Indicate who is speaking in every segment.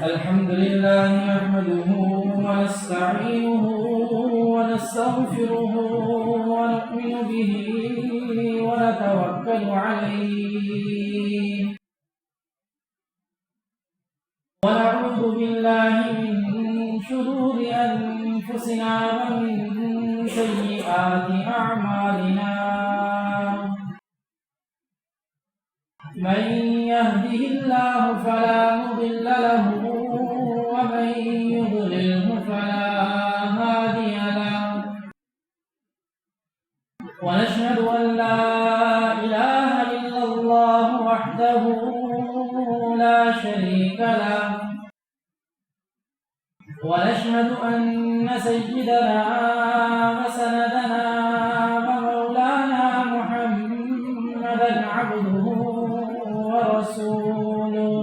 Speaker 1: الحمد لله نحمده ونستعينه ونستغفره ونؤمن به ونتوكل عليه ونعوذ بالله من شرور أنفسنا ومن سيئات أعمالنا من يهده الله فلا مضل له ومن يضلله فلا هادي له ونشهد أن لا إله إلا الله وحده لا شريك له ونشهد أن سيدنا وسندنا ومولانا محمدا عبده ورسوله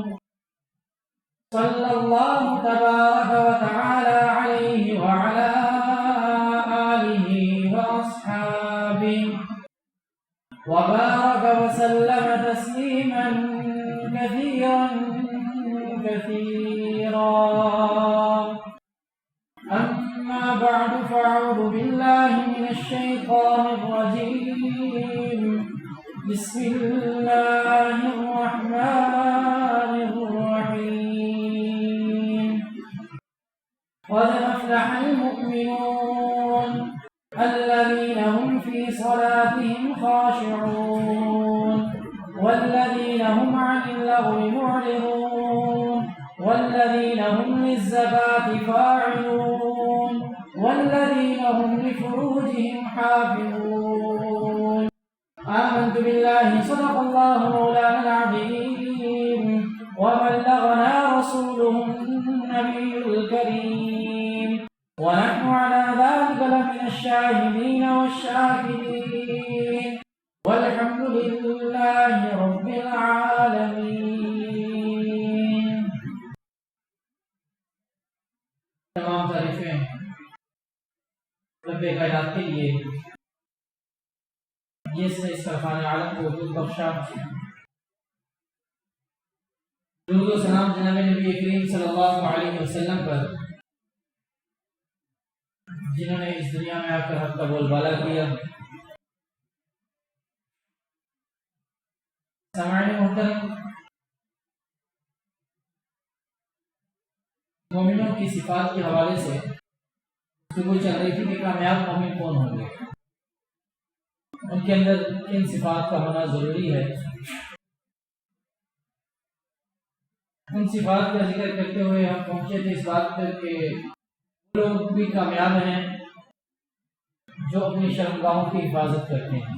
Speaker 1: صلى الله تبارك وتعالى عليه وعلى آله وأصحابه وبارك وسلم تسليما كثيرا كثيرا. أما بعد فأعوذ بالله من الشيطان الرجيم. بسم الله الرحمن الرحيم. قد أفلح المؤمنون الذين هم في صلاتهم خاشعون والذين هم عن اللغو معرضون والذين هم للزكاة فاعلون والذين هم لفروجهم حافظون. آمنت بالله صدق الله مولانا العظيم وبلغنا رسوله النبي الكريم ونحن على ذلك لمن الشاهدين والشاكرين والحمد لله رب العالمين. تمام تعریفیں رب کائنات کے لیے جس نے اس عرفان عالم کو وجود بخشا. درود و سلام جناب نبی کریم صلی اللہ علیہ وسلم پر جنہوں نے اس دنیا میں آ کر حق کا بول بالا کیا. سامعین محترم، مومنوں کی صفات کے حوالے سے گفتگو چل رہی تھی کہ کامیاب مومن کون ہوں گے، ان کے اندر ان صفات کا ہونا ضروری ہے. ان صفات کا ذکر کرتے ہوئے ہم پہنچے تھے اس بات پر کہ وہ لوگ بھی کامیاب ہیں جو اپنی شرمگاہوں کی حفاظت کرتے ہیں.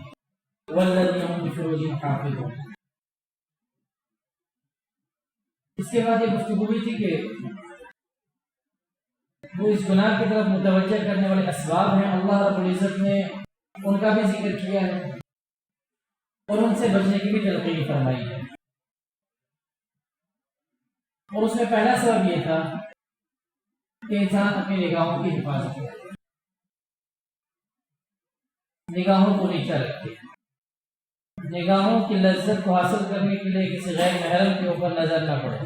Speaker 1: والذین هم لفروجهم حافظون. اس کے بعد یہ گفتگو ہوئی تھی کہ وہ اس گناہ کی طرف متوجہ کرنے والے اسباب ہیں. اللہ رب العزت نے ان کا بھی ذکر کیا ہے اور ان سے بچنے کی بھی تلقین فرمائی ہے. اور اس میں پہلا سبب یہ تھا کہ انسان اپنی نگاہوں کی حفاظت کرے، نگاہوں کو نیچا رکھے، نگاہوں کی لذت کو حاصل کرنے کے لیے کسی غیر محرم کے اوپر نظر نہ پڑے.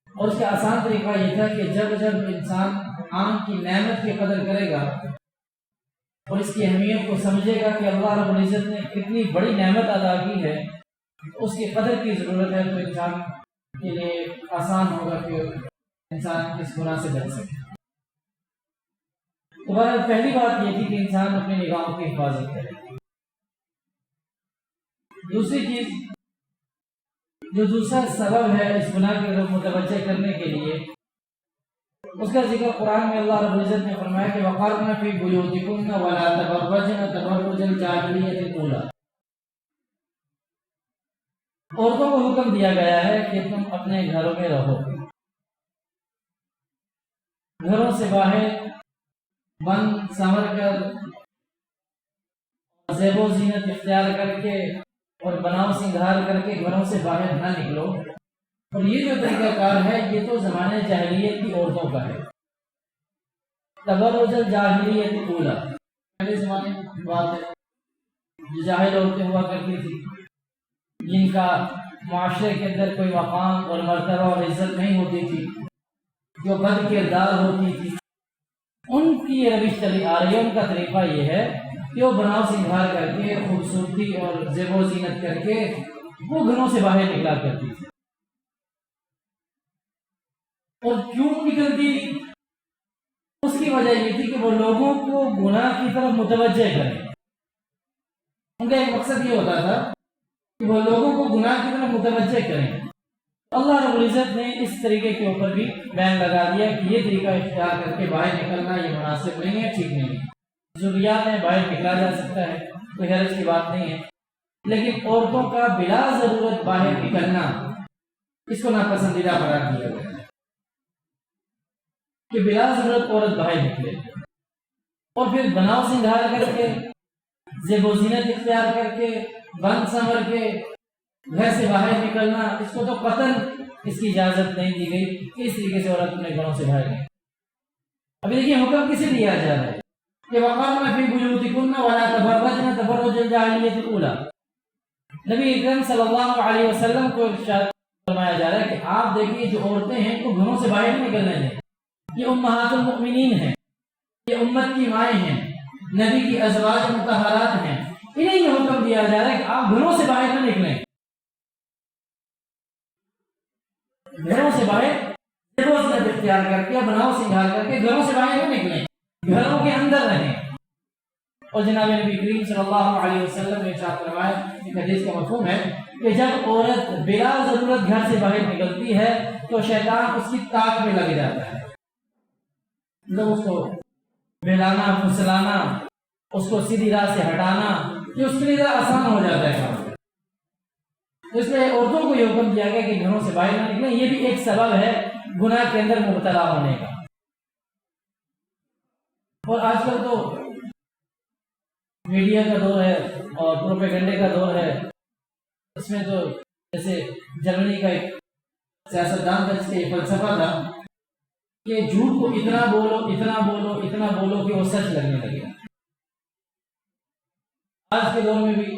Speaker 1: اور اس کا آسان طریقہ یہ تھا کہ جب جب انسان آنکھ کی نعمت کی قدر کرے گا اور اس کی اہمیت کو سمجھے گا کہ اللہ رب العزت نے کتنی بڑی نعمت ادا کی ہے، اس کی قدر کی ضرورت ہے، تو انسان کے لیے آسان ہوگا کہ انسان اس گناہ سے بچ سکے. تو پہلی بات یہ تھی کہ انسان اپنی نگاہوں کی حفاظت کرے. دوسری چیز جو دوسرا سبب ہے اس گناہ کی طرف متوجہ کرنے کے لیے، اس کا ذکر قرآن میں اللہ رب العزت نے فرمایا کہ وَقَرْنَ فِي بُيُوتِكُنَّ وَلَا تَبَرَّجْنَ تَبَرُّجَ الْجَاهِلِيَّةِ الْأُولَىٰ. عورتوں کو حکم دیا گیا ہے کہ تم اپنے گھروں میں رہو، گھروں سے باہر بند سنور کر زیب و زینت اختیار کر کے اور بناؤ سنگھار کر کے گھروں سے باہر نہ نکلو. اور یہ جو طریقہ کار ہے یہ تو زمانے جاہلیت کی عورتوں کا ہے. تبرج الجاہلیت الاولیٰ، پہلے زمانے کی بات ہے، جو جاہل عورتیں ہوا کرتی تھی جن کا معاشرے کے اندر کوئی مقام اور مرتبہ اور عزت نہیں ہوتی تھی، جو بد کردار ہوتی تھی، ان کی یہ روش چلی آ رہی ہے۔ ان کا طریقہ یہ ہے کہ وہ بناؤ سنگھار کر کے، خوبصورتی اور زیب و زینت کر کے وہ گھروں سے باہر نکلا کرتی تھی۔ اور کیوں نکلتی؟ اس کی وجہ یہ تھی کہ وہ لوگوں کو گناہ کی طرف متوجہ کریں۔ ان کا ایک مقصد یہ ہوتا تھا کہ وہ لوگوں کو گناہ کی طرف متوجہ کریں۔ اللہ رب العزت نے اس طریقے کے اوپر بھی بین لگا دیا کہ یہ طریقہ اختیار کر کے باہر نکلنا یہ مناسب نہیں ہے، ٹھیک نہیں ہے۔ ضروریات میں باہر نکلا جا سکتا ہے، کوئی حرج کی بات نہیں ہے، لیکن عورتوں کا بلا ضرورت باہر نکلنا، اس کو ناپسندیدہ قرار دیا گیا ہے کہ بلا ضرورت عورت باہر نکلے اور پھر بناؤ سنگھار کر کے، زیب و زینت اختیار کر کے، بن سنور کے گھر سے باہر نکلنا، اس کو تو قطعاً اس کی اجازت نہیں دی گئی کہ اس طریقے سے عورت اپنے گھروں سے باہر نکلے۔ ابھی دیکھیے حکم کسے دیا جا رہا ہے کہ وقرن فی بیوتکن ولا تبرجن تبرج الجاہلیۃ الاولی۔ نبی اکرم صلی اللہ علیہ وسلم کو ارشاد فرمایا جا رہا ہے کہ آپ دیکھیے جو عورتیں ہیں تو گھروں سے باہر نکلنے دیں، یہ امہات المؤمنین ہیں، یہ امت کی مائیں ہیں، نبی کی ازواج مطہرات ہیں، انہیں یہ حکم دیا جا رہا ہے کہ آپ گھروں سے باہر نہ نکلیں، گھروں سے باہر اختیار کر کے، بناؤ سنگھار کر کے گھروں سے باہر نہ نکلیں، گھروں کے اندر رہیں۔ اور جناب نبی کریم صلی اللہ علیہ وسلم نے ارشاد فرمایا، ایک حدیث کا مفہوم ہے کہ جب عورت بلا ضرورت گھر سے باہر نکلتی ہے تو شیطان اس کی تاک میں لگ جاتا ہے، مطلب اس کو بہلانا، پھسلانا، اس کو سیدھی راہ سے ہٹانا، یہ اس کے لیے ذرا آسان ہو جاتا ہے کام۔ اس لیے عورتوں کو یہ حکم دیا گیا کہ گھروں سے باہر نہ نکلیں، یہ بھی ایک سبب ہے گناہ کے اندر مبتلا ہونے کا۔ اور آج کل تو میڈیا کا دور ہے اور پروپیگنڈے کا دور ہے، اس میں تو جیسے جرمنی کا ایک سیاستدان تھا جس کا یہ فلسفہ تھا کہ جھوٹ کو اتنا بولو اتنا بولو اتنا بولو کہ وہ سچ لگنے لگے۔ آج کے دور میں بھی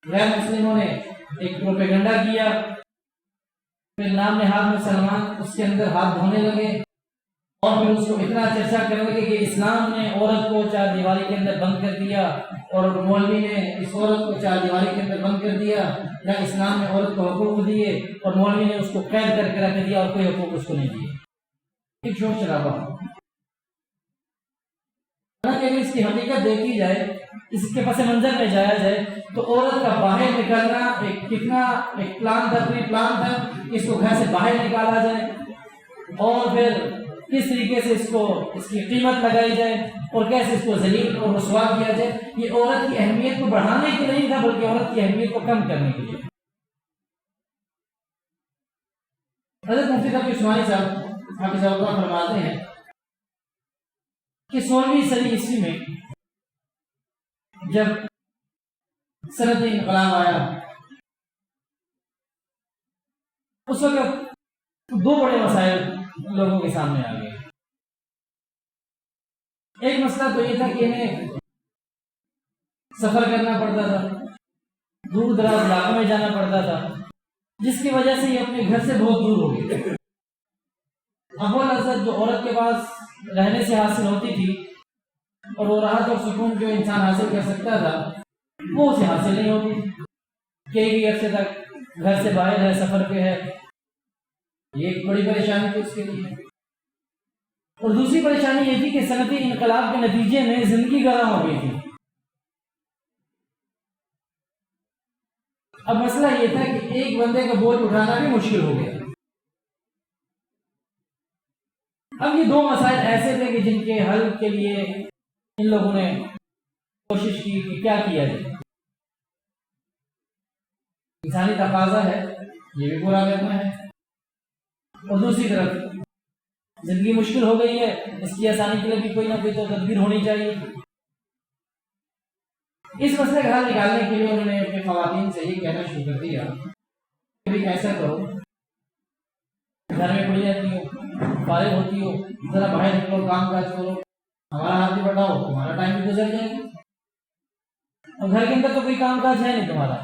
Speaker 1: غیر مسلموں نے ایک پروپیگنڈا کیا، پھر نام نہاد مسلمان اس کے اندر ہاتھ دھونے لگے اور پھر اس کو اتنا چرچا کرنے لگے کہ اسلام نے عورت کو چار دیواری کے اندر بند کر دیا اور مولوی نے اس عورت کو چار دیواری کے اندر بند کر دیا، یا اسلام نے عورت کو حقوق دیے اور مولوی نے اس کو قید کر کے رکھ دیا اور کوئی حقوق اس کو نہیں دیے۔ ایک شور شرابہ، اگر اس کی حقیقت دیکھی جائے، اس کے پس منظر میں جایا جائے تو عورت کا باہر نکلنا ایک پلان تھا، پری پلان تھا کہ اس کو گھر سے باہر نکالا جائے اور پھر کس طریقے سے اس کی قیمت لگائی جائے اور کیسے اس کو ذلیل اور رسوا کیا جائے۔ یہ عورت کی اہمیت کو بڑھانے کے لیے نہیں تھا بلکہ عورت کی اہمیت کو کم کرنے کے لیے۔ حضرت مفتی تقی عثمانی صاحب حافظہ اللہ فرماتے ہیں کہ 16ویں صدی عیسوی میں جب صنعتی انقلاب آیا، اس وقت دو بڑے مسائل لوگوں کے سامنے آ گئے۔ ایک مسئلہ تو یہ تھا کہ انہیں سفر کرنا پڑتا تھا، دور دراز علاقوں میں جانا پڑتا تھا، جس کی وجہ سے یہ اپنے گھر سے بہت دور ہو گئے۔ اول لذت جو عورت کے پاس رہنے سے حاصل ہوتی تھی اور وہ راحت اور سکون جو انسان حاصل کر سکتا تھا وہ اسے حاصل نہیں ہوتی، کئی عرصے تک گھر سے باہر ہے، سفر پہ ہے، یہ ایک بڑی پریشانی تھی اس کے لیے۔ اور دوسری پریشانی یہ تھی کہ صنعتی انقلاب کے نتیجے میں زندگی گرم ہو گئی تھی۔ اب مسئلہ یہ تھا کہ ایک بندے کا بوجھ اٹھانا بھی مشکل ہو گیا۔ اب یہ دو مسائل ایسے تھے کہ جن کے حل کے لیے ان لوگوں نے کوشش کی کہ کیا کیا جائے۔ انسانی تقاضا ہے، یہ بھی پورا کرنا ہے، اور دوسری طرف زندگی مشکل ہو گئی ہے، اس کی آسانی کے لیے بھی کوئی نہ کوئی تو تدبیر ہونی چاہیے۔ اس مسئلے کا حل نکالنے کے لیے انہوں نے اپنے خواتین سے یہ کہنا شروع کر دیا کہ ایسا کرو، گھر میں پڑی رہتی ہو، فارغ ہوتی ہو، ذرا باہر نکلو، کام کاج کرو، ہمارا ہاتھ بھی بڑھاؤ، تمہارا ٹائم بھی گزر جائے گا، اور گھر کے اندر تو کوئی کام کاج ہے نہیں تمہارا،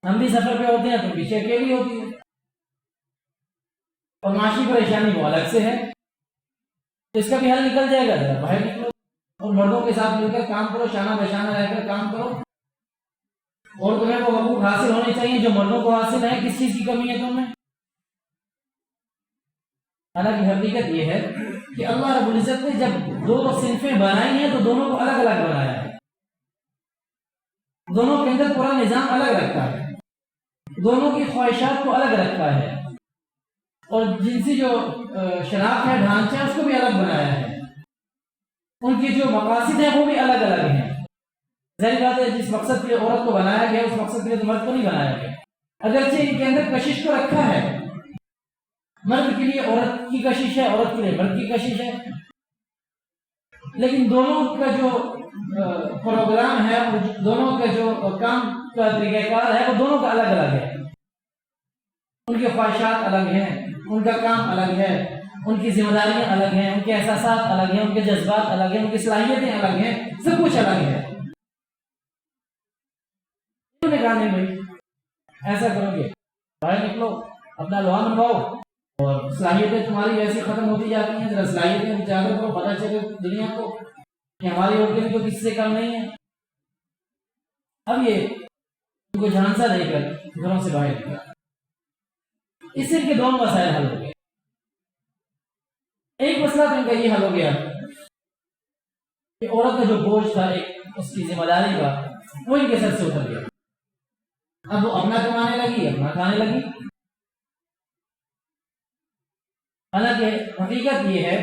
Speaker 1: ہم بھی سفر پہ ہوتے ہیں، تم پیچھے اکیلی ہوتی ہے، اور معاشی پریشانی وہ الگ سے ہے، تو اس کا بھی حل نکل جائے گا، ذرا باہر نکلو اور مردوں کے ساتھ مل کر کام کرو، شانہ بشانہ رہ کر کام کرو، اور تمہیں وہ حقوق حاصل ہونے چاہیے جو مردوں کو حاصل ہے۔ کس چیز کی کمی ہے تم میں؟ حالانکہ حقیقت یہ ہے کہ اللہ رب العزت نے جب دو صنفیں بنائی ہیں تو دونوں کو الگ الگ بنایا ہے، دونوں کے اندر پورا نظام الگ رکھا ہے، دونوں کی خواہشات کو الگ رکھا ہے، اور جنسی جو شناخت ہے، ڈھانچہ ہے، اس کو بھی الگ بنایا ہے، ان کی جو مقاصد ہیں وہ بھی الگ الگ ہیں۔ ظاہر بات ہے جس مقصد کے لیے عورت کو بنایا گیا اس مقصد کے لیے تو مرد کو نہیں بنایا گیا، اگرچہ ان کے اندر کشش کو رکھا ہے، مرد کے لیے عورت کی کشش ہے، عورت کے لیے مرد کی کشش ہے، لیکن دونوں کا جو پروگرام ہے، دونوں کا جو کام کا طریقہ کار ہے، وہ دونوں کا الگ الگ ہے، ان کے خواہشات الگ ہیں، ان کا کام الگ ہے، ان کی ذمہ داریاں الگ ہیں، ان کے احساسات الگ ہیں، ان کے جذبات الگ ہیں، ان کی صلاحیتیں الگ ہیں، سب کچھ الگ ہے۔ انہوں نے کہا نہیں بھائی ایسا کرو گے، باہر نکلو، اپنا لوہا منواؤ، اور صلاحیتیں تمہاری ایسی ختم ہوتی جاتی ہیں، ذرا صلاحیتیں اجاگر کرو، پتہ چلے دنیا کو کہ ہماری عورتیں بھی تو کسی سے کم نہیں ہیں۔ اب یہ ان کو جھانسا دے کر گھروں سے باہر نکلا، اس سے ان کے دونوں مسائل حل ہو گئے۔ ایک مسئلہ تو ان کا یہ حل ہو گیا کہ عورت کا جو بوجھ تھا، ایک اس کی ذمہ داری کا، وہ ان کے سر سے اتر گیا، اب وہ اپنا کمانے لگی، اپنا کھانے لگی۔ حالانکہ حقیقت یہ ہے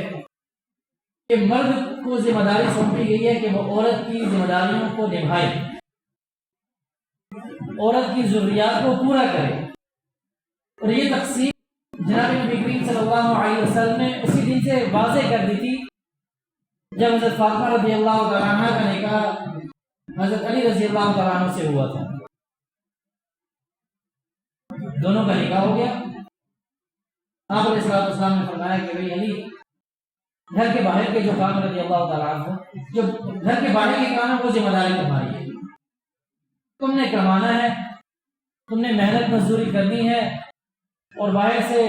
Speaker 1: کہ مرد کو ذمہ داری سونپی گئی ہے کہ وہ عورت کی ذمہ داریوں کو نبھائے، عورت کی ضروریات کو پورا کرے، اور یہ تقسیم جناب نبی کریم صلی اللہ علیہ وسلم نے اسی دن سے واضح کر دی تھی جب حضرت فاطمہ رضی اللہ تعالیٰ عنہ کا نکاح حضرت علی رضی اللہ تعالیٰ عنہ سے ہوا تھا۔ دونوں کا نکاح ہو گیا، آپ علیہ السلام نے فرمایا کہ بھئی علی، گھر کے باہر کے جو کام رضی اللہ تعالیٰ عنہ، جو گھر کے باہر کے کام ہے وہ ذمہ داری تمہاری ہے، تم نے کمانا ہے، تم نے محنت مزدوری کرنی ہے، اور باہر سے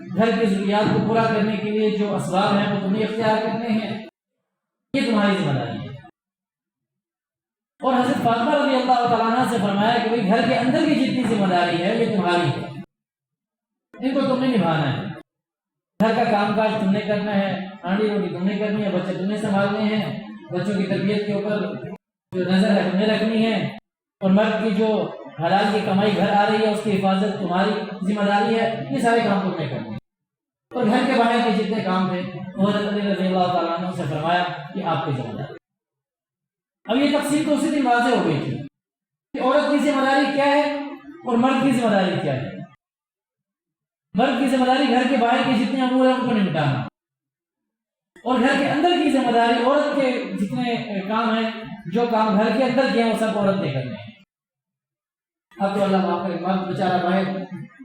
Speaker 1: گھر کی ضروریات کو پورا کرنے کے لیے جو اسباب ہیں وہ تمہیں اختیار کرنے ہیں، یہ تمہاری ذمہ داری ہے۔ اور حضرت فاطمہ رضی اللہ تعالیٰ عنہ سے فرمایا کہ بھئی گھر کے اندر کی جتنی ذمہ داری ہے یہ تمہاری ہے، ان کو تم نے نبھانا ہے، گھر کا کام کاج تم نے کرنا ہے، ہانڈی روٹی تم نے کرنی ہے، بچے تم نے سنبھالنے ہیں، بچوں کی تربیت کے اوپر جو نظر ہے تم نے رکھنی ہے، اور مرد کی جو حلال کی کمائی گھر آ رہی ہے اس کی حفاظت تمہاری ذمہ داری ہے، یہ سارے کام تم نے کرنے ہیں۔ اور گھر کے باہر کے جتنے کام تھے حضرت علی رضی اللہ تعالیٰ عنہ سے فرمایا کہ آپ کی ذمہ داری۔ اب یہ تقسیم تو اسی دن واضح ہو گئی تھی کہ عورت کی ذمہ داری کیا ہے اور مرد کی ذمہ داری کیا ہے۔ مرد کی ذمہ داری گھر کے باہر کے جتنے امور ہیں ان کو نمٹانا، اور گھر کے اندر کی ذمہ داری عورت کے جتنے کام ہیں، جو کام گھر کے اندر کے ہیں وہ سب عورت نے کرنے ہیں۔ اب تو اللہ معاف کرے، مرد بیچارہ باہر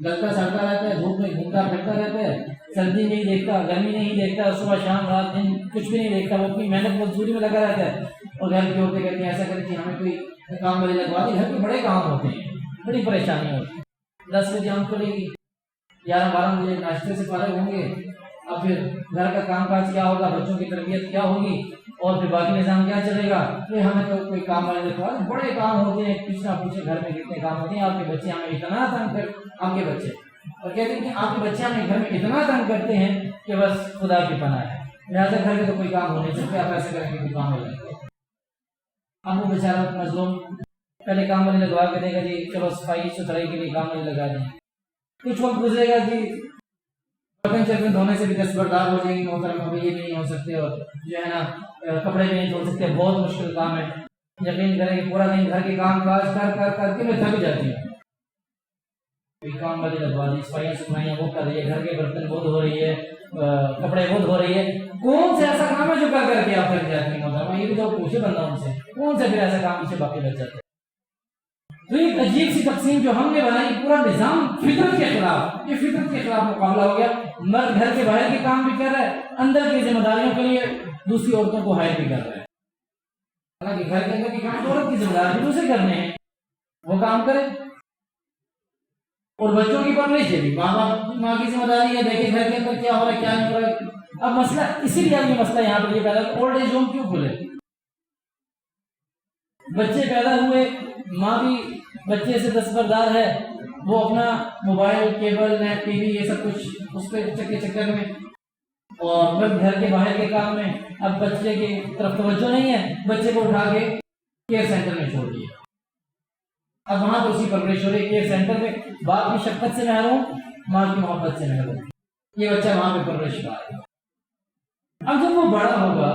Speaker 1: گلتا سڑتا رہتا ہے، دھوپ میں گھومتا پھرتا رہتا ہے، سردی نہیں دیکھتا، گرمی نہیں دیکھتا، صبح شام رات دن کچھ بھی نہیں دیکھتا، وہ اپنی محنت مزدوری میں لگا رہتا ہے، اور گھر کی عورتیں کہتی ہیں ایسا کریں کہ ہمیں کوئی کام والی لگوا دی۔ گھر کے بڑے کام ہوتے ہیں، بڑی پریشانیاں ہوتی ہیں، 10 بجے ہم کھلے گی، 11-12 بجے ناشتے سے فارغ ہوں گے، اب پھر گھر کا کام کاج کیا ہوگا، بچوں کی تربیت کیا ہوگی، اور پھر باقی نظام کیا چلے گا، پھر ہمیں تو کوئی کام والے لگوا دی۔ بڑے کام ہوتے ہیں، کچھ نہ پوچھے گھر میں کتنے کام ہوتے ہیں، آپ کے بچے ہمیں اتنا تنگ کر، آپ کے بچے اور کہتے ہیں کہ آپ کے بچے ہمیں گھر میں اتنا تنگ کرتے ہیں کہ بس خدا کی پناہ ہے، لہٰذا گھر کے تو کوئی کام ہو نہیں سکتے، آپ ایسے کریں گے کوئی کام ہو جائے گا۔ اب وہ بیچارہ مظلوم پہلے کام والی لگوا کے دے گا، جی چلو صفائی ستھرائی کے لیے کام والی لگا دیں، کچھ وقت گزرے گا جی برتن چرتن دھونے سے بھی دستبردار ہو جائے گی محترم، یہ نہیں ہو سکتے، اور جو ہے نا کپڑے بھی نہیں دھو سکتے، بہت مشکل کام ہے، یقین کریں کہ پورا دن گھر کے کام کاج کر کر کر کے میں تھک جاتی ہوں، کام والی لگوا دی، صفائیاں ستھرائیاں وہ کر رہی ہے، گھر کے برتن وہ دھو رہی ہے، کپڑے وہ دھو رہی ہے، کون سے ایسا کام ہے جو کر کر کے آپ تھک جاتی ہیں محترم؟ یہ بھی تو پوچھے بندہ ان سے، کون سے پھر ایسا کام پیچھے باقی بچ جاتے ہیں؟ تو ایک عجیب سی تقسیم جو ہم نے بنائی، پورا نظام فطرت کے خلاف، یہ فطرت کے خلاف مقابلہ ہو گیا۔ مرد گھر کے باہر کے کام بھی کر رہا ہے، اندر کی ذمہ داریوں کے لیے دوسری عورتوں کو ہائر بھی کر رہا ہے، حالانکہ گھر کے اندر کے کام عورت کی ذمہ داری دوسرے کرنے ہیں، وہ کام کرے۔ اور بچوں کی پرورش بھی ماں کی ذمہ داری ہے، دیکھیں گھر کے اندر کیا ہو رہا ہے کیا نہیں ہو رہا ہے۔ اب مسئلہ اسی لیے یہ مسئلہ یہاں پر یہ پیدا ہے، اولڈ ایج ہوم کیوں کھلے؟ بچے پیدا ہوئے، ماں بھی بچے سے دستبردار ہے، وہ اپنا mobile, cable, net, TV یہ سب کچھ اس پہ چکر میں، اور بس گھر کے باہر کے کام میں اب بچے کی طرف توجہ نہیں ہے، بچے کو اٹھا کے کیئر سینٹر میں چھوڑ دیا۔ اب وہاں تو اسی پرورش ہو رہی ہے کیئر سینٹر میں، باپ کی شفقت سے محروم، ماں کی محبت سے محروم، یہ بچہ وہاں پہ پرورش پا رہا ہے۔ اب جب وہ بڑا ہوگا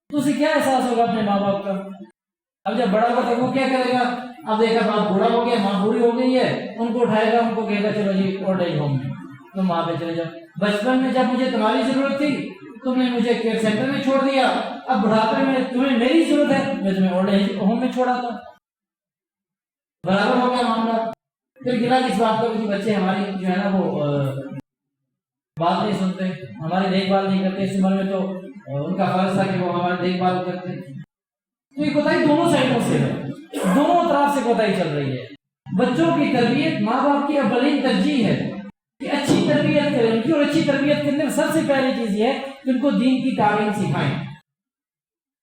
Speaker 1: تو اسے کیا احساس ہوگا اپنے ماں باپ کا؟ اب جب بڑا ہوگا تو وہ کیا کرے گا؟ اب دیکھا باپ بوڑھا ہو گیا، ماں بوڑھی ہو گئی ہے، ان کو اٹھائے گا، ان کو کہے گا چلو جی اولڈ ایج ہوم میں تم وہاں پہ چلے جاؤ، بچپن میں جب مجھے تمہاری ضرورت تھی تم نے مجھے کیئر سینٹر میں چھوڑ دیا، اب بڑھاپے میں تمہیں میری ضرورت ہے، میں تمہیں اولڈ ایج ہوم میں چھوڑا تھا۔ برابر ہو گیا معاملہ۔ پھر گلا کس بات کا کہ بچے ہماری جو ہے نا وہ بات نہیں سنتے، ہماری دیکھ بھال نہیں کرتے، اس عمر میں تو ان کا فرض تھا کہ وہ ہماری دیکھ بھال کرتے۔ تو یہ کوتاہی دونوں سائڈوں سے ہے، دونوں طرف سے کوتاہی چل رہی ہے۔ بچوں کی تربیت ماں باپ کی اولین ترجیح ہے کہ اچھی تربیت کریں ان کی، اور اچھی تربیت کرنے میں سب سے پہلی چیز یہ ہے کہ ان کو دین کی تعلیم سکھائیں۔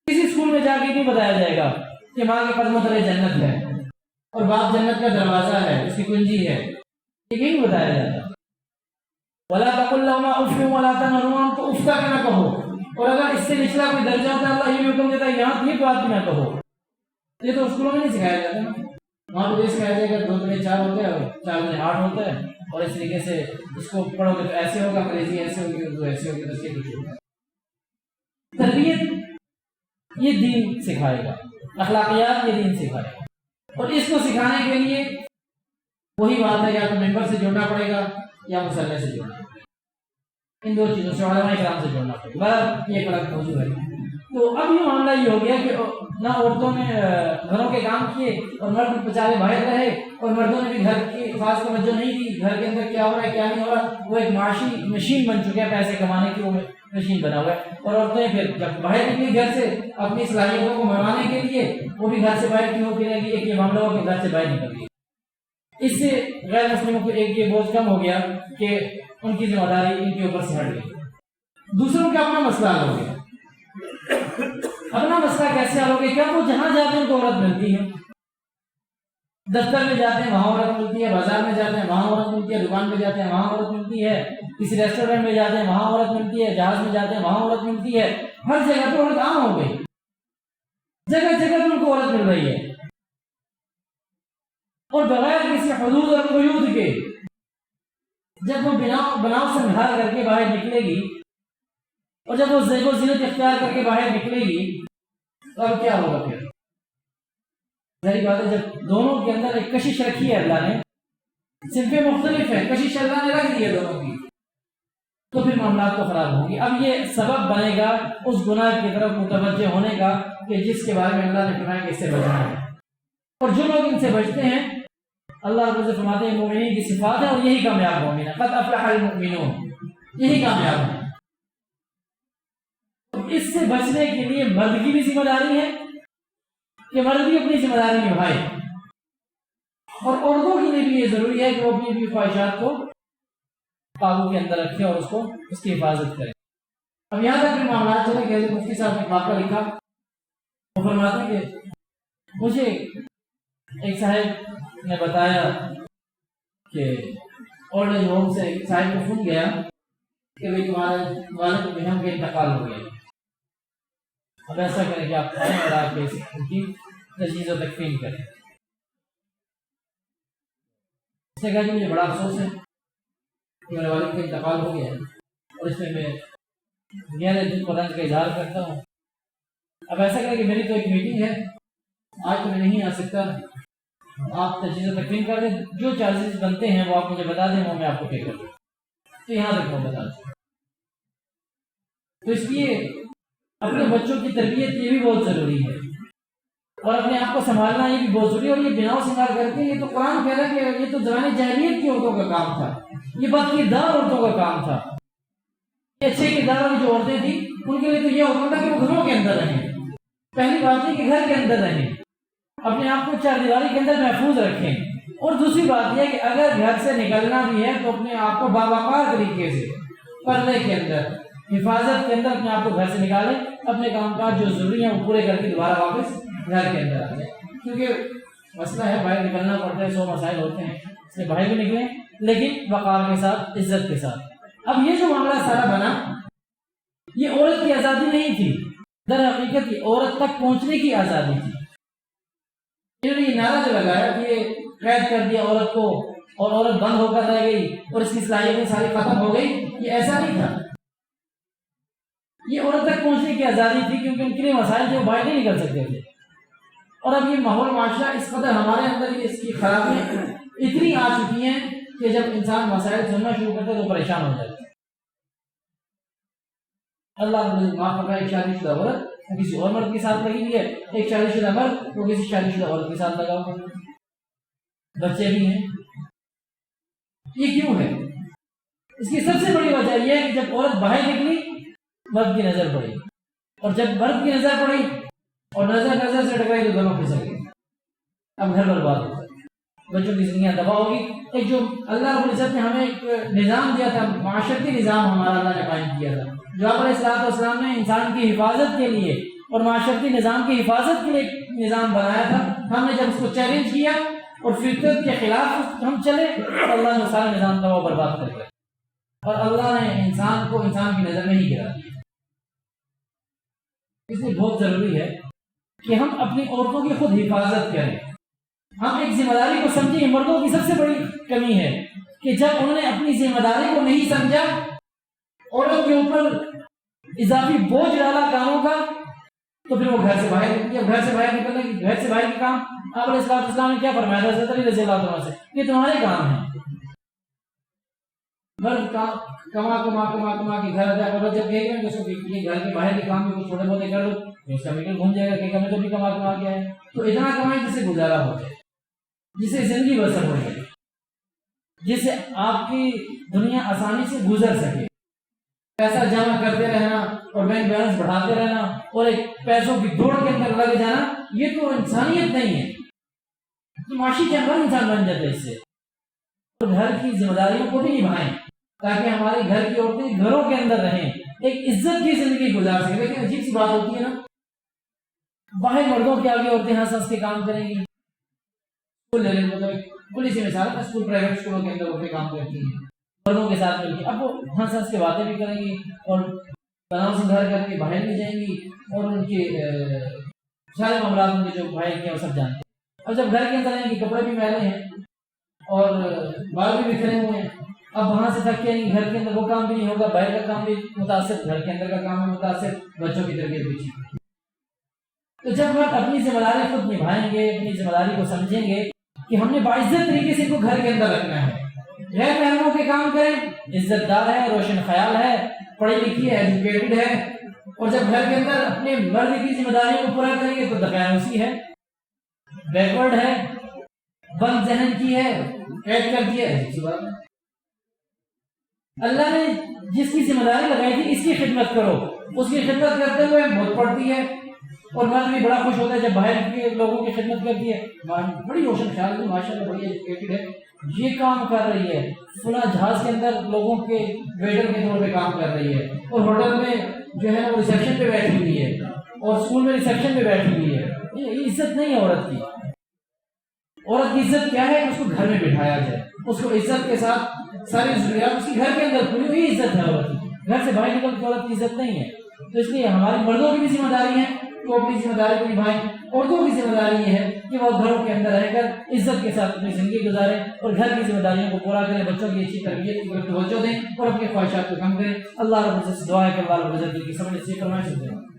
Speaker 1: کسی اسکول میں جا کے نہیں بتایا جائے گا کہ ماں کے قدموں تلے جنت ہے اور باپ جنت کا دروازہ ہے، اس کی کنجی ہے، یہ نہیں بتایا جاتا۔ وَلَا تَقُلْ لَهُمَا أُفٍّ وَلَا تَنْهَرْهُمَا، تو اف تک نہ کہو، اور اگر اس سے نچلا کوئی درجہ ہوتا ہے اللہ یہ بھی حکم دیتا ہے یہاں یہ بات بھی نہ کہو۔ یہ تو اسکولوں میں نہیں سکھایا جاتا نا، وہاں پہ یہ سکھایا جائے گا 2 دنے 4 ہوتے ہیں اور 4 دنے 8 ہوتا ہے، اور اس طریقے سے اس کو پڑھو گے تو ایسے ہوگا، انگریزی ایسے ہوگی، اردو ایسے ہوگی، تو یہ کچھ ہوگا۔ تربیت یہ دین سکھائے گا، اخلاقیات یہ دین سکھائے گا، اور اس کو سکھانے کے لیے وہی بات ہے یا تو ممبر سے جوڑنا پڑے گا یا مصلی سے جوڑنا پڑے گا، ان دو چیزوں سے، علماء کرام سے جوڑنا پڑے گا، یہ ایک الگ موضوع ہے۔ تو اب یہ معاملہ یہ ہو گیا کہ نہ عورتوں نے گھروں کے کام کیے اور مرد بیچارے باہر رہے، اور مردوں نے بھی گھر کی خاص توجہ نہیں دی، گھر کے اندر کیا ہو رہا ہے کیا نہیں ہو رہا، وہ ایک معاشی مشین بن چکے ہیں، پیسے کمانے کی وہ مشین بنا ہوا ہے، اور عورتیں پھر جب باہر نکلی گھر سے اپنی صلاحیتوں کو منوانے کے لیے وہ بھی گھر سے باہر کیوں ہوتی رہے گی، ایک یہ معاملہ ہو کہ گھر سے باہر نکل گئی۔ اس سے غیر مسلموں کو ایک یہ بوجھ کم ہو گیا کہ ان کی ذمہ داری ان کے اوپر سے ہٹ گئی۔ دوسروں کا اپنا مسئلہ حل ہو گیا۔ اپنا مسئلہ کیسے حل ہو گیا؟ کیا وہ جہاں جاتے ہیں ان کو عورت ملتی ہے، دفتر میں جاتے ہیں وہاں عورت ملتی ہے، بازار میں جاتے ہیں وہاں عورت ملتی ہے، دکان پہ جاتے ہیں وہاں عورت ملتی ہے، کسی ریسٹورینٹ میں جاتے ہیں وہاں عورت ملتی ہے، جہاز میں جاتے ہیں وہاں عورت ملتی ہے، ہر جگہ پہ عورت عام ہو گئی، جگہ جگہ پہ ان کو عورت مل رہی ہے، اور بغیر کسی حدود اور قیود کے جب وہ بناؤ سے نہار کر کے باہر نکلے گی، اور جب وہ زیب و زینت اختیار کر کے باہر نکلے گی تو اب کیا ہوگا؟ پھر ظاہر بات ہے جب دونوں کے اندر ایک کشش رکھی ہے اللہ نے، صنفیں مختلف ہیں، کشش اللہ نے رکھ دی ہے دونوں کی، تو پھر معاملات تو خراب ہوں گی۔ اب یہ سبب بنے گا اس گناہ کی طرف متوجہ ہونے کا کہ جس کے بارے میں اللہ نے فرمایا کہ اس سے بچنا ہے، اور جو لوگ ان سے بچتے ہیں اللہ رب العزت فرماتے ہیں مومنین کی صفات ہے اور یہی کامیاب مومن ہے، قد افلح المؤمنون، یہی کامیاب ہے۔ اس سے بچنے کے لیے مرد کی بھی ذمہ داری ہے کہ مرد بھی اپنی ذمہ داری نبھائے، اور عورتوں کے لیے بھی یہ ضروری ہے کہ وہ اپنی خواہشات کو قابو کے اندر رکھے اور اس کی حفاظت کرے۔ اب یہاں تک معاملات چلے کہ مفتی صاحب نے واقعہ لکھا، وہ فرماتے ہیں کہ مجھے ایک صاحب نے بتایا کہ اولڈ ایج ہوم سے ایک صاحب کو فون گیا کہ بھائی تمہارے والد بیگم کا انتقال ہو گیا، اب ایسا کریں کہ آپ آئیں اور آپ ان کی تجہیز و تکفین کریں۔ اس نے کہا کہ مجھے بڑا افسوس ہے کہ میرے والد کا انتقال ہو گیا ہے، اور اس میں گہرے دل و رنج کا اظہار کرتا ہوں۔ اب ایسا کریں کہ میری تو ایک میٹنگ ہے، آج تو میں نہیں آ سکتا، آپ تجہیز و تکفین کر دیں، جو چارجز بنتے ہیں وہ آپ مجھے بتا دیں، وہ میں آپ کو پے کر دوں۔ تو یہاں تک میں بتا دوں۔ تو اس لیے اپنے بچوں کی تربیت یہ بھی بہت ضروری ہے، اور اپنے آپ کو سنبھالنا یہ بھی بہت ضروری ہے، اور یہ بناؤ سنگار کر کے یہ تو قرآن کہہ رہا ہے کہ یہ تو زمانے جاہلیت کی عورتوں کا کام تھا، یہ بد کردار عورتوں کا کام تھا، یہ اچھے کردار والی جو عورتیں تھیں ان کے لیے تو یہ حکم تھا کہ وہ گھروں کے اندر رہیں، پہلی بات نہیں کہ گھر کے اندر رہیں، اپنے آپ کو چار دیواری کے اندر محفوظ رکھیں. اور دوسری بات یہ کہ اگر گھر سے نکلنا بھی ہے تو اپنے آپ کو باوقار طریقے سے پردے کے اندر حفاظت کے اندر اپنے آپ کو گھر سے نکالیں. اپنے کام کاج جو ضروری ہیں وہ پورے کر کے دوبارہ واپس گھر کے اندر آ جائیں. کیونکہ مسئلہ ہے باہر نکلنا پڑتا ہے, 100 مسائل ہوتے ہیں, اس لیے باہر بھی نکلیں لیکن وقار کے ساتھ, عزت کے ساتھ. اب یہ جو معاملہ سارا بنا یہ عورت کی آزادی نہیں تھی, در حقیقت یہ عورت تک پہنچنے کی آزادی تھی. انہوں نے یہ نعرہ جو لگایا کہ یہ قید کر دیا عورت کو اور عورت بند ہو کر رہ گئی اور اس کی صلاحیتیں ساری ختم ہو گئی, یہ ایسا نہیں تھا. یہ عورت تک پہنچنے کی آزادی تھی کیونکہ ان کے لیے مسائل جو باہر نہیں نکل سکتے تھے. اور اب یہ ماحول معاشرہ اس قدر ہمارے اندر اس کی خرابیاں اتنی آ چکی ہیں کہ جب انسان مسائل سننا شروع کرتا ہے تو پریشان ہو جاتا ہے. اللہ نے معاف فرمائے, ایک شادی شدہ عورت کسی اور مرد کے ساتھ لگی ہوئی ہے, ایک شادی شدہ مرد وہ کسی شادی شدہ عورت کے ساتھ لگا ہوا ہے, بچے بھی ہیں. یہ کیوں ہے؟ اس کی سب سے بڑی وجہ یہ ہے کہ جب عورت باہر نکلی مرد کی نظر پڑی, اور جب مرد کی نظر پڑی اور نظر سے ٹکرائی تو دونوں پھسل گئے. اب گھر برباد ہو گئے, بچوں کی زندگیاں تباہ ہوگی. ایک جو اللہ رب العزت نے ہمیں ایک نظام دیا تھا, معاشرتی نظام ہمارا اللہ نے قائم کیا تھا, جو آپ علیہ السلام نے انسان کی حفاظت کے لیے اور معاشرتی نظام کی حفاظت کے لیے ایک نظام بنایا تھا. ہم نے جب اس کو چیلنج کیا اور فطرت کے خلاف ہم چلے تو اللہ نے سارا نظام تباہ برباد کر دیا, اور اللہ نے انسان کو انسان کی نظر میں ہی گرا دیا. اس لیے بہت ضروری ہے کہ ہم اپنی عورتوں کی خود حفاظت کریں. ہم ایک ذمہ داری کو سمجھیں. کہ مردوں کی سب سے بڑی کمی ہے کہ جب انہوں نے اپنی ذمہ داری کو نہیں سمجھا, عورت کے اوپر اضافی بوجھ ڈالا کاموں کا, تو پھر وہ گھر سے باہر نکلی. اب گھر سے باہر نکلنے کی, گھر سے باہر کے کام آپ علیہ السلام نے کیا فرمایا حضرت علی رضی اللہ عنہ سے, یہ تمہارے کام ہیں. مرد کما کے گھر آ جائے, اور جب کہے گا کہ اس کو یہ گھر کے باہر کے کام میں کچھ چھوٹے موٹے کر دو, اس کا میٹر گھوم جائے گا کہ ہمیں تو بھی کما کے آئے. تو اتنا کمائیں جس سے گزارا ہو جائے, جس سے زندگی بسر ہو جائے, جس سے آپ کی دنیا آسانی سے گزر سکے. پیسہ جمع کرتے رہنا اور بینک بیلنس بڑھاتے رہنا اور ایک پیسوں کی دوڑ کے اندر لگ جانا, یہ تو انسانیت نہیں ہے. معاشی جانور انسان بن جاتے اس سے. اور گھر کی ذمہ داریوں کو بھی نبھائیں تاکہ ہمارے گھر کی عورتیں گھروں کے اندر رہیں, ایک عزت کی زندگی گزار سکیں. لیکن عجیب سی بات ہوتی ہے نا, باہر مردوں کے آگے عورتیں ہنس ہنس کے کام کریں گی. اسکول لے لیں, مطلب پولیس مثال ہے, اسکول پرائیویٹ اسکولوں کے اندر عورتیں کام کرتی ہیں مردوں کے ساتھ مل کے. اب وہ ہنس ہنس کے باتیں بھی کریں گی اور تناؤ سدھار کر کے باہر بھی جائیں گی, اور ان کے سارے معاملات ان کے جو باہر کے وہ سب جانتے ہیں. اور جب گھر کے اندر آئیں گے کپڑے بھی میلے ہیں اور بال بھی بکھرے ہوئے ہیں. اب وہاں سے تک کہ گھر کے اندر وہ کام بھی نہیں ہوگا, باہر کا کام بھی متاثر, گھر کے اندر کا کام بھی متاثر, بچوں کی تربیت بھی ٹھیک. تو جب ہم اپنی ذمہ داری خود نبھائیں گے, اپنی ذمہ داری کو سمجھیں گے کہ ہم نے باعزت طریقے سے کو گھر کے اندر رکھنا ہے, غیر محرموں کے کام کریں, عزت دار ہے, روشن خیال ہے, پڑھی لکھی ہے, ایجوکیٹڈ ہے, اور جب گھر کے اندر اپنے مرد کی ذمہ داریوں کو پورا کریں گے تو دقیانوسی ہے, بیکورڈ ہے, بند ذہن کی ہے, قید کر دیا ہے. اللہ نے جس کی ذمہ داری لگائی تھی اس کی خدمت کرو, اس کی خدمت کرتے ہوئے بہت پڑتی ہے. اور مرد بھی بڑا خوش ہوتا ہے جب باہر کے لوگوں کی خدمت کرتی ہے. بڑی روشن خیال ہے, ماشاءاللہ بڑی ایجوکیٹڈ ہے, یہ کام کر رہی ہے, فلاں جہاز کے اندر لوگوں کے ویٹر کے طور پہ کام کر رہی ہے, اور ہوٹل میں جو ہے وہ ریسیپشن پہ بیٹھی ہوئی ہے, اور اسکول میں ریسیپشن پہ بیٹھی ہوئی ہے. یہ عزت نہیں ہے عورت کی. عورت کی عزت کیا ہے؟ اس کو گھر میں بٹھایا جائے, اس کو عزت کے ساتھ ساری ضروریات اس کی گھر کے اندر پوری ہوئی عزت ہے عورت کی. گھر سے باہر نکل کے عورت کی عزت نہیں ہے. تو اس لیے ہماری مردوں کی بھی ذمہ داری ہے تو اپنی ذمہ داری کو نبھائیں. عورتوں کی ذمہ داری یہ ہے کہ وہ گھروں کے اندر رہ کر عزت کے ساتھ اپنی زندگی گزاریں اور گھر کی ذمہ داریوں کو پورا کریں, بچوں کی اچھی تربیت کی طرف توجہ دیں اور اپنی خواہشات کو کم کریں. اللہ رب العزت سے دعا ہے کہ اللہ رب العزت کی سمجھ سے فرمائش دیں.